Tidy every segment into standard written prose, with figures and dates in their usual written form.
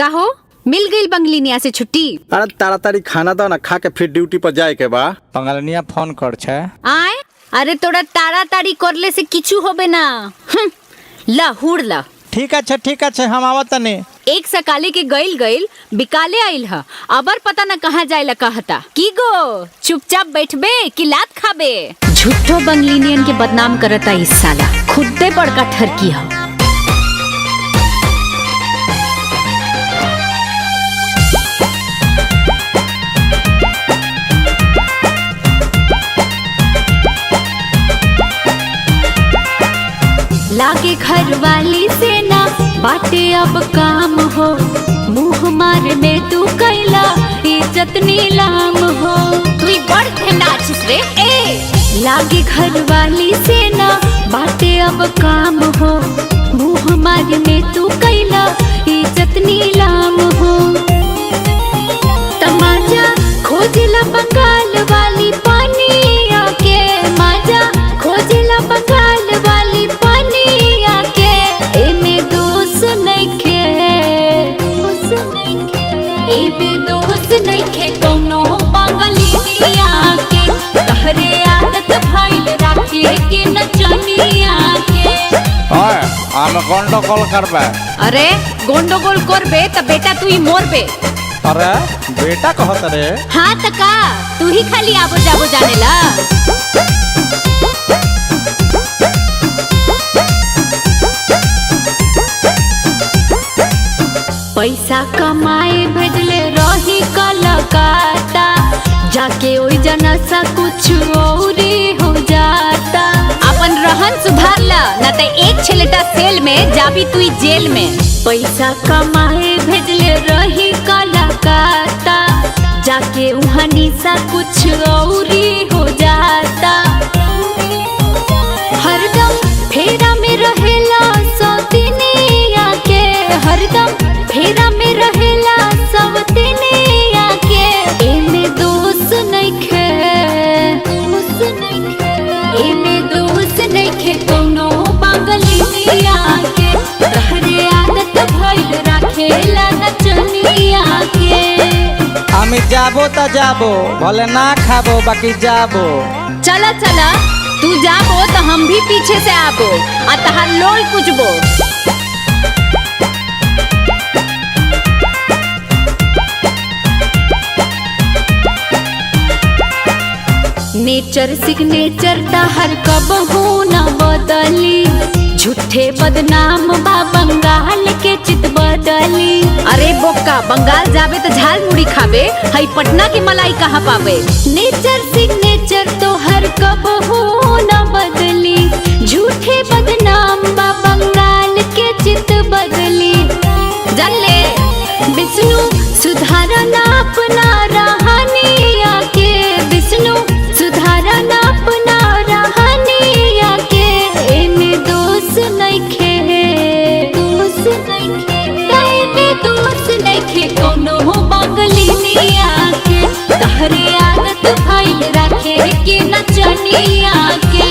कहो मिल गई बंगलिनिया से छुट्टी। अरे ताड़ाताड़ी खाना दो ना, खा के फिर ड्यूटी पर जाए के बा। बंगलिनिया फोन कर छे। आए अरे तोड़ा ताड़ाताड़ी करले से किचू होबे ना। ला हुड़ ला। ठीक है हम आवत नहीं। एक सकाले के गइल बिकाले आइल ह, अबर पता न कहाँ जाइला कहता। की गो चुपचाप बैठबे कि लात खाबे। झूठो बंगलिनियन के बदनाम करता इस साला, खुदे बड़का ठरकी ह। लागे घर वाली से ना बाटे अब काम हो, मुँह मार में तू कैला इज्जत नीलाम हो। तू बड़ नाचिस रे। ए लागे घर वाली से ना बाटे अब काम हो, मुँह मार में तू कैला इज्जत नीलाम हो। तमाचा खोजला बंगाल वाली पानी आके, माजा खोजला बंगाल वाली पानी आके। एमे दोस्त नइखे, एमे दोस्त नइखे कोनो बंगलिनिया के। तहरे आदत भइल राखे के नचनिया के। ओए हम गंडगोल करबे। अरे गोंडोगोल करबे त बेटा तू ही मोरबे। अरे बेटा कहत रे। हाँ त का तू ही खाली आबो जाबो जानेला। पैसा कमाए भेजले रही कलकत्ता, जाके ओई जना सा कुछ औरी हो जाता। अपन रहन सुधार ला न त एक छलेटा सेल में जाबी तू जेल में। पैसा कमाए भेजले रही कलकत्ता, जाके उहाँ निशा कुछ औरी हो जाता। हरदम फेरा में रहेला सौतिनिया के, हरदम फेरा में रहेला सौतिनिया के। एमे दोस्त नइखे, एमे दोस्त नइखे कोनो बंगलिनिया के। तहरे आदत भइल राखेला नचनिया के। हम जाबो त जाबो, भले ना खाबो बाकी जाबो। चला चला तू जाबो तो हम भी पीछे से आबो आ तहार लोल कुचबो। नेचर सिग्नेचर तहर कबहू न बदली, झूठे बदनाम बा बंगाल के चित बदली। अरे बोका बंगाल जाबे तो झाल मुड़ी खाबे, हई पटना की मलाई कहाँ पावे। नेचर सिग्नेचर तो हर कबहू न बदली, झूठे बदनाम बा बंगाल के चित बदली। जान ले विष्णु सुधारना अपना रहनिया के, विष्णु सुधारना अपना रहनिया के। एमे दोस्त नइखे, दोस्त नइखे, एमे दोस्त नइखे कोनो बंगलिनिया के। तहरे आदत भइल राखे के नचनिया के।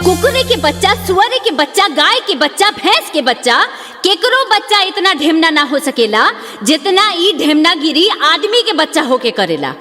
कुकुरे के बच्चा, सुअरे के बच्चा, गाय के बच्चा, भैंस के बच्चा, केकरो बच्चा इतना ढेमना ना हो सकेला जितना ई ढेमना गिरी आदमी के बच्चा होके करेला।